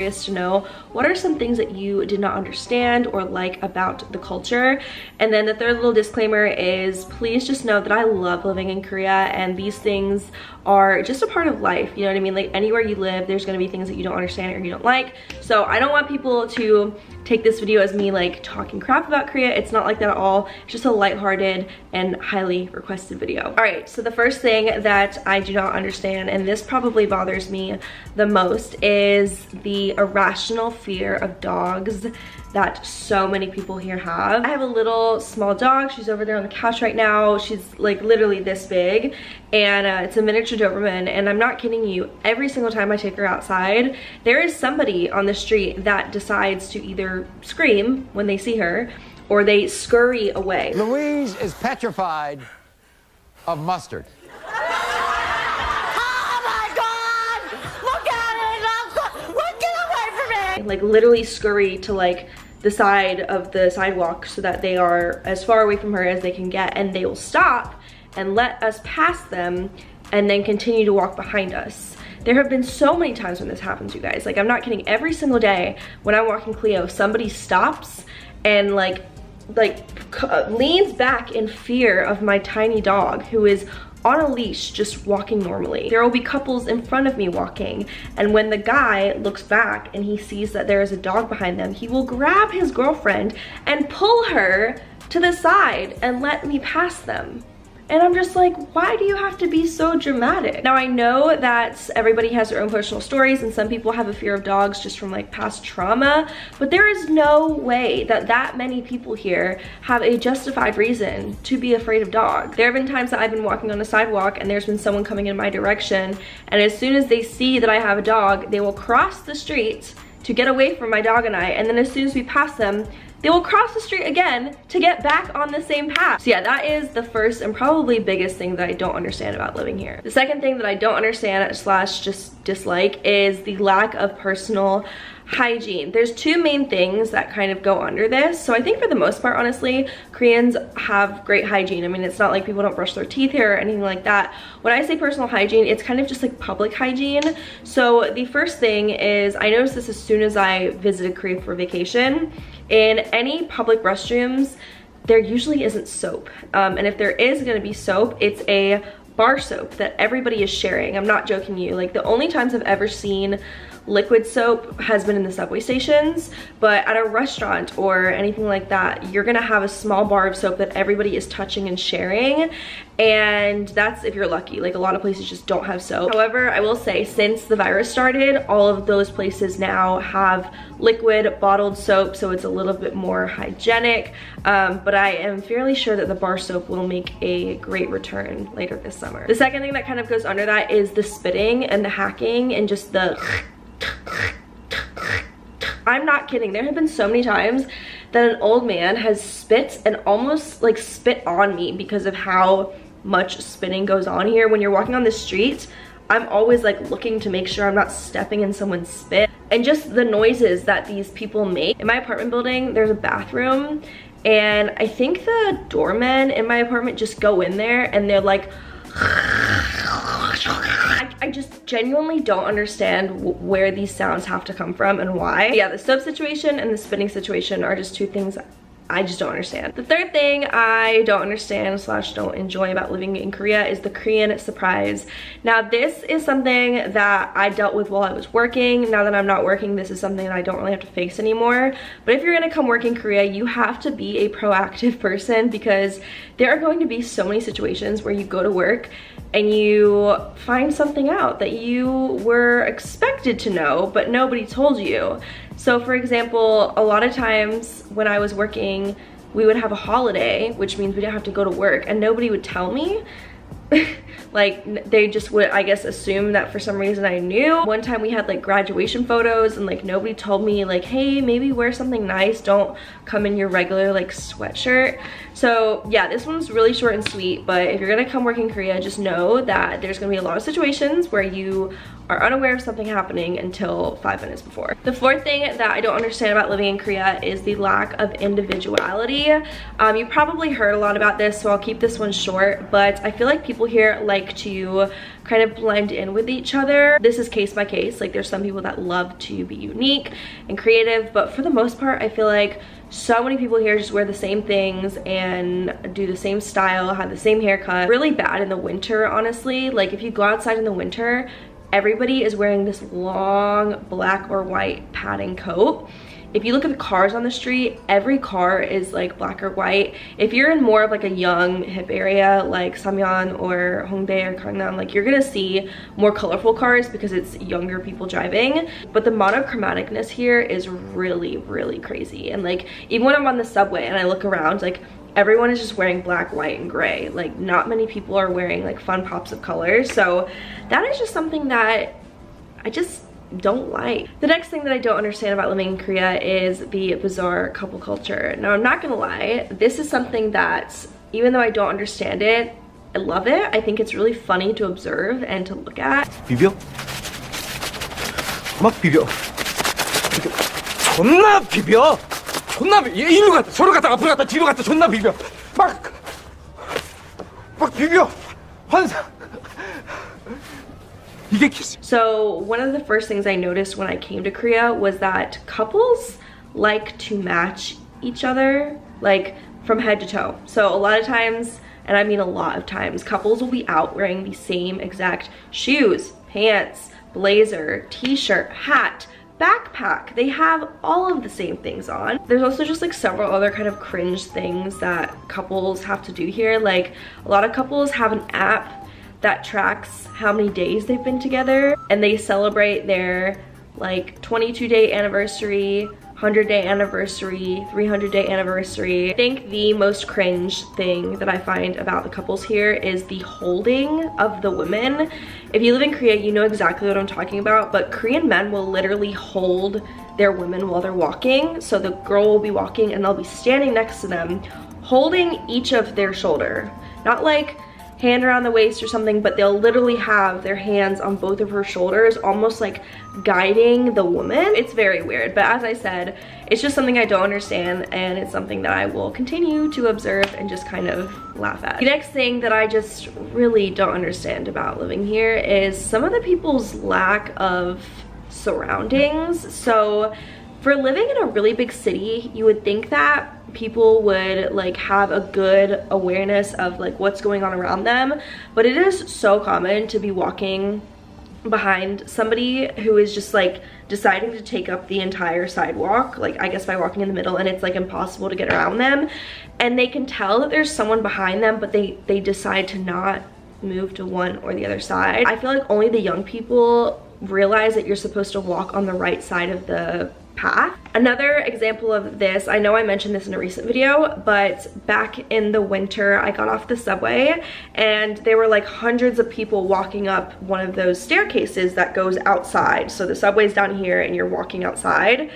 Curious to know what are some things that you did not understand or like about the culture. And then the third little disclaimer is, please just know that I love living in Korea, and these things are just a part of life, you know what I mean? Like anywhere you live, there's gonna be things that you don't understand or you don't like. So I don't want people to take this video as me like talking crap about Korea. It's not like that at all. It's just a lighthearted and highly requested video. All right, so the first thing that I do not understand, and this probably bothers me the most, is the irrational fear of dogs that so many people here have. I have a little small dog. She's over there on the couch right now. She's like literally this big, and it's a miniature Doberman, and I'm not kidding you, every single time I take her outside, there is somebody on the street that decides to either scream when they see her or they scurry away. Louise is petrified of mustard. Like literally scurry to like the side of the sidewalk so that they are as far away from her as they can get, and they will stop and let us pass them and then continue to walk behind us. There have been so many times when this happens, you guys. Like, I'm not kidding. Every single day when I'm walking Cleo, somebody stops and like leans back in fear of my tiny dog who is on a leash just walking normally. There will be couples in front of me walking, and when the guy looks back and he sees that there is a dog behind them, he will grab his girlfriend and pull her to the side and let me pass them. And I'm just like, why do you have to be so dramatic? Now I know that everybody has their own personal stories, and some people have a fear of dogs just from like past trauma, but there is no way that that many people here have a justified reason to be afraid of dogs. There have been times that I've been walking on a sidewalk and there's been someone coming in my direction, and as soon as they see that I have a dog, they will cross the street to get away from my dog and I, and then as soon as we pass them, they will cross the street again to get back on the same path. So yeah, that is the first and probably biggest thing that I don't understand about living here. The second thing that I don't understand slash just dislike is the lack of personal hygiene. There's two main things that kind of go under this. So I think for the most part, honestly, Koreans have great hygiene. I mean, it's not like people don't brush their teeth here or anything like that. When I say personal hygiene, it's kind of just like public hygiene. So the first thing is, I noticed this as soon as I visited Korea for vacation. In any public restrooms, there usually isn't soap. And if there is gonna be soap, it's a bar soap that everybody is sharing. I'm not joking you. Like, the only times I've ever seen liquid soap has been in the subway stations, but at a restaurant or anything like that, you're gonna have a small bar of soap that everybody is touching and sharing, and that's if you're lucky. Like, a lot of places just don't have soap. However, I will say, since the virus started, all of those places now have liquid bottled soap, so it's a little bit more hygienic, but I am fairly sure that the bar soap will make a great return later this summer. The second thing that kind of goes under that is the spitting and the hacking and just the I'm not kidding. There have been so many times that an old man has spit and almost like spit on me because of how much spitting goes on here. When you're walking on the street, I'm always like looking to make sure I'm not stepping in someone's spit, and just the noises that these people make. In my apartment building, there's a bathroom, and I think the doormen in my apartment just go in there and they're like I just genuinely don't understand where these sounds have to come from and why. Yeah, the soap situation and the spitting situation are just two things I just don't understand. The third thing I don't understand slash don't enjoy about living in Korea is the Korean surprise. Now, this is something that I dealt with while I was working. Now that I'm not working, this is something that I don't really have to face anymore. But if you're gonna come work in Korea, you have to be a proactive person, because there are going to be so many situations where you go to work and you find something out that you were expected to know, but nobody told you. So for example, a lot of times when I was working, we would have a holiday, which means we didn't have to go to work, and nobody would tell me. Like, they just would, I guess, assume that for some reason I knew. One time we had like graduation photos, and like nobody told me like, hey, maybe wear something nice, don't come in your regular like sweatshirt. So yeah, this one's really short and sweet, but if you're gonna come work in Korea, just know that there's gonna be a lot of situations where you are unaware of something happening until 5 minutes before. The fourth thing that I don't understand about living in Korea is the lack of individuality. You probably heard a lot about this, so I'll keep this one short, but I feel like people here like to kind of blend in with each other. This is case by case. Like, there's some people that love to be unique and creative, but for the most part, I feel like so many people here just wear the same things and do the same style, have the same haircut. Really bad in the winter, honestly. Like, if you go outside in the winter, everybody is wearing this long black or white padding coat. If you look at the cars on the street, every car is like black or white. If you're in more of like a young hip area like Samyeon or Hongdae or Gangnam, like you're gonna see more colorful cars because it's younger people driving. But the monochromaticness here is really, really crazy. And like, even when I'm on the subway and I look around, like everyone is just wearing black, white, and gray. Like, not many people are wearing like fun pops of colors. So that is just something that I just don't like. The next thing that I don't understand about living in Korea is the bizarre couple culture. Now, I'm not gonna lie, this is something that, even though I don't understand it, I love it. I think it's really funny to observe and to look at. 비벼? 막 비벼. 존나 비벼. 존나 비벼. 이리로 갔다 저리로 갔다 앞으로 갔다 뒤로 갔다 존나 비벼. 막 비벼. 환상. So one of the first things I noticed when I came to Korea was that couples like to match each other, like from head to toe. So a lot of times, and I mean a lot of times, couples will be out wearing the same exact shoes, pants, blazer, t-shirt, hat, backpack. They have all of the same things on. There's also just like several other kind of cringe things that couples have to do here. Like, a lot of couples have an app that tracks how many days they've been together, and they celebrate their like 22-day anniversary, 100-day anniversary, 300-day anniversary. I think the most cringe thing that I find about the couples here is the holding of the women. If you live in Korea, you know exactly what I'm talking about, but Korean men will literally hold their women while they're walking. So the girl will be walking and they'll be standing next to them, holding each of their shoulder. Not like hand around the waist or something, but they'll literally have their hands on both of her shoulders, almost like guiding the woman. It's very weird, but as I said, it's just something I don't understand, and it's something that I will continue to observe and just kind of laugh at. The next thing that I just really don't understand about living here is some of the people's lack of surroundings. So for living in a really big city, you would think that people would like have a good awareness of like what's going on around them, but it is so common to be walking behind somebody who is just like deciding to take up the entire sidewalk, like I guess by walking in the middle, and it's like impossible to get around them, and they can tell that there's someone behind them, but they decide to not move to one or the other side. I feel like only the young people realize that you're supposed to walk on the right side of the path. Another example of this, I know I mentioned this in a recent video, but back in the winter I got off the subway and there were like hundreds of people walking up one of those staircases that goes outside. So the subway's down here and you're walking outside,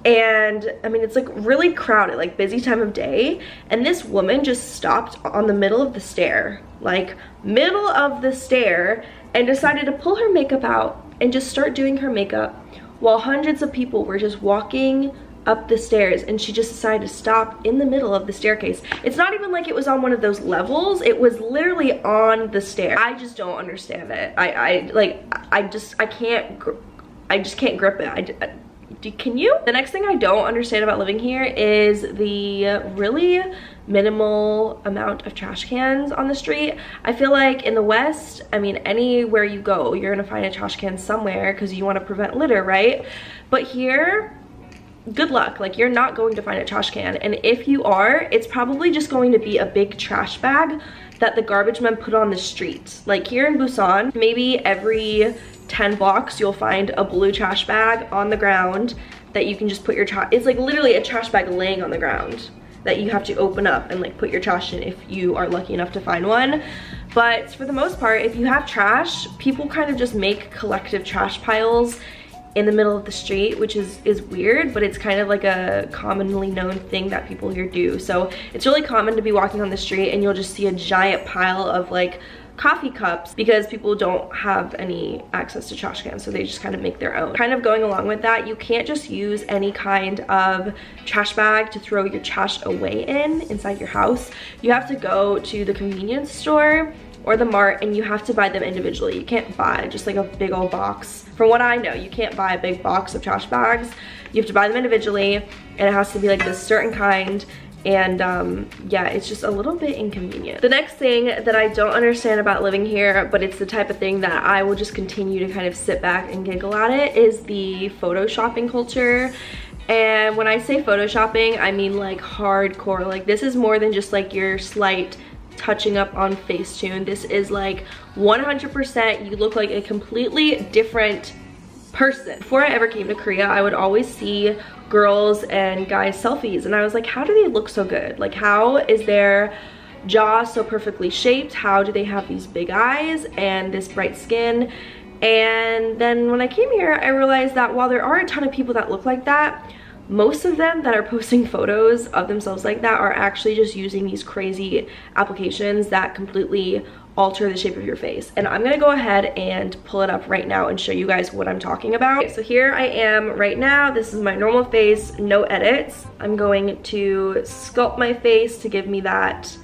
and I mean it's like really crowded, like busy time of day, and this woman just stopped on the middle of the stair, like middle of the stair, and decided to pull her makeup out and just start doing her makeup while hundreds of people were just walking up the stairs, and she just decided to stop in the middle of the staircase. It's not even like it was on one of those levels, it was literally on the stair. I just don't understand it. I just can't grip it. Can you? The next thing I don't understand about living here is the really minimal amount of trash cans on the street. I feel like in the West, I mean, anywhere you go, you're gonna find a trash can somewhere because you want to prevent litter, right? But here, good luck. Like, you're not going to find a trash can, and if you are, it's probably just going to be a big trash bag that the garbage men put on the street. Like here in Busan, maybe every 10 blocks you'll find a blue trash bag on the ground that you can just put your trash. It's like literally a trash bag laying on the ground that you have to open up and like put your trash in if you are lucky enough to find one. But for the most part, if you have trash, people kind of just make collective trash piles in the middle of the street, which is weird, but it's kind of like a commonly known thing that people here do. So it's really common to be walking on the street and you'll just see a giant pile of like coffee cups because people don't have any access to trash cans, so they just kind of make their own. Kind of going along with that, you can't just use any kind of trash bag to throw your trash away inside your house. You have to go to the convenience store or the mart and you have to buy them individually. You can't buy just like a big old box. From what I know, you can't buy a big box of trash bags. You have to buy them individually, and it has to be like this certain kind. And yeah, it's just a little bit inconvenient. The next thing that I don't understand about living here, but it's the type of thing that I will just continue to kind of sit back and giggle at it, is the photoshopping culture. And when I say photoshopping, I mean like hardcore. Like, this is more than just like your slight touching up on Facetune. This is like 100% you look like a completely different person. Before I ever came to Korea, I would always see girls and guys selfies and I was like, how do they look so good? Like, how is their jaw so perfectly shaped? How do they have these big eyes and this bright skin? And then when I came here, I realized that while there are a ton of people that look like that, most of them that are posting photos of themselves like that are actually just using these crazy applications that completely alter the shape of your face. And I'm gonna go ahead and pull it up right now and show you guys what I'm talking about. Okay, so here I am right now. This is my normal face, no edits. I'm going to sculpt my face to give me that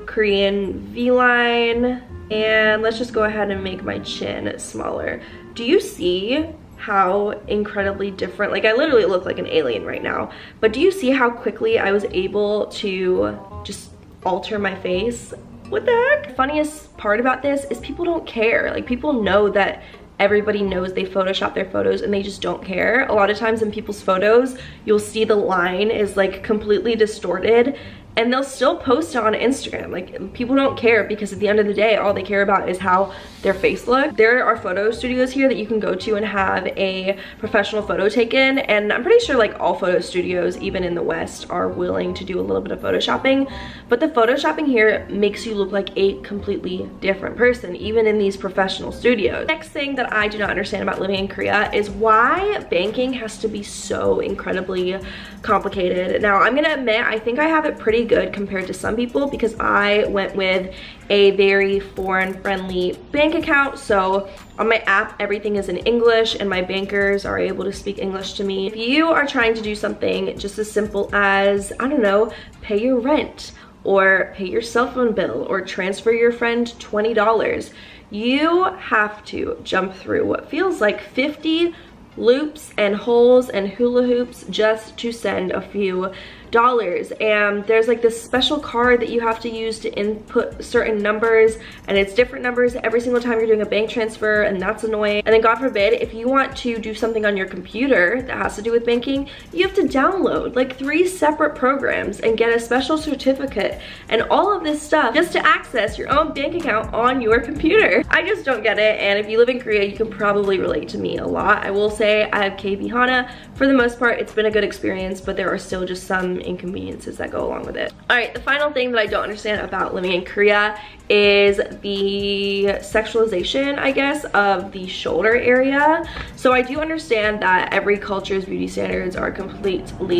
Korean V-line. And let's just go ahead and make my chin smaller. Do you see how incredibly different, like I literally look like an alien right now, but do you see how quickly I was able to just alter my face? What the heck? The funniest part about this is people don't care. Like, people know that everybody knows they Photoshop their photos and they just don't care. A lot of times in people's photos, you'll see the line is like completely distorted and they'll still post it on Instagram. Like, people don't care because at the end of the day, all they care about is how their face looks. There are photo studios here that you can go to and have a professional photo taken, and I'm pretty sure like all photo studios, even in the West, are willing to do a little bit of photoshopping, but the photoshopping here makes you look like a completely different person, even in these professional studios. Next thing that I do not understand about living in Korea is why banking has to be so incredibly complicated. Now, I'm gonna admit, I think I have it pretty good compared to some people because I went with a very foreign-friendly bank account. So on my app, everything is in English and my bankers are able to speak English to me. If you are trying to do something just as simple as, I don't know, pay your rent or pay your cell phone bill or transfer your friend $20, you have to jump through what feels like 50 loops and holes and hula hoops just to send a few dollars. And there's like this special card that you have to use to input certain numbers, and it's different numbers every single time you're doing a bank transfer, and that's annoying. And then God forbid, if you want to do something on your computer that has to do with banking, you have to download like 3 separate programs and get a special certificate and all of this stuff just to access your own bank account on your computer. I just don't get it, and if you live in Korea, you can probably relate to me a lot. I will say I have KB Hana. For the most part, it's been a good experience, but there are still just some inconveniences that go along with it. All right, the final thing that I don't understand about living in Korea is the sexualization, I guess, of the shoulder area. So I do understand that every culture's beauty standards are completely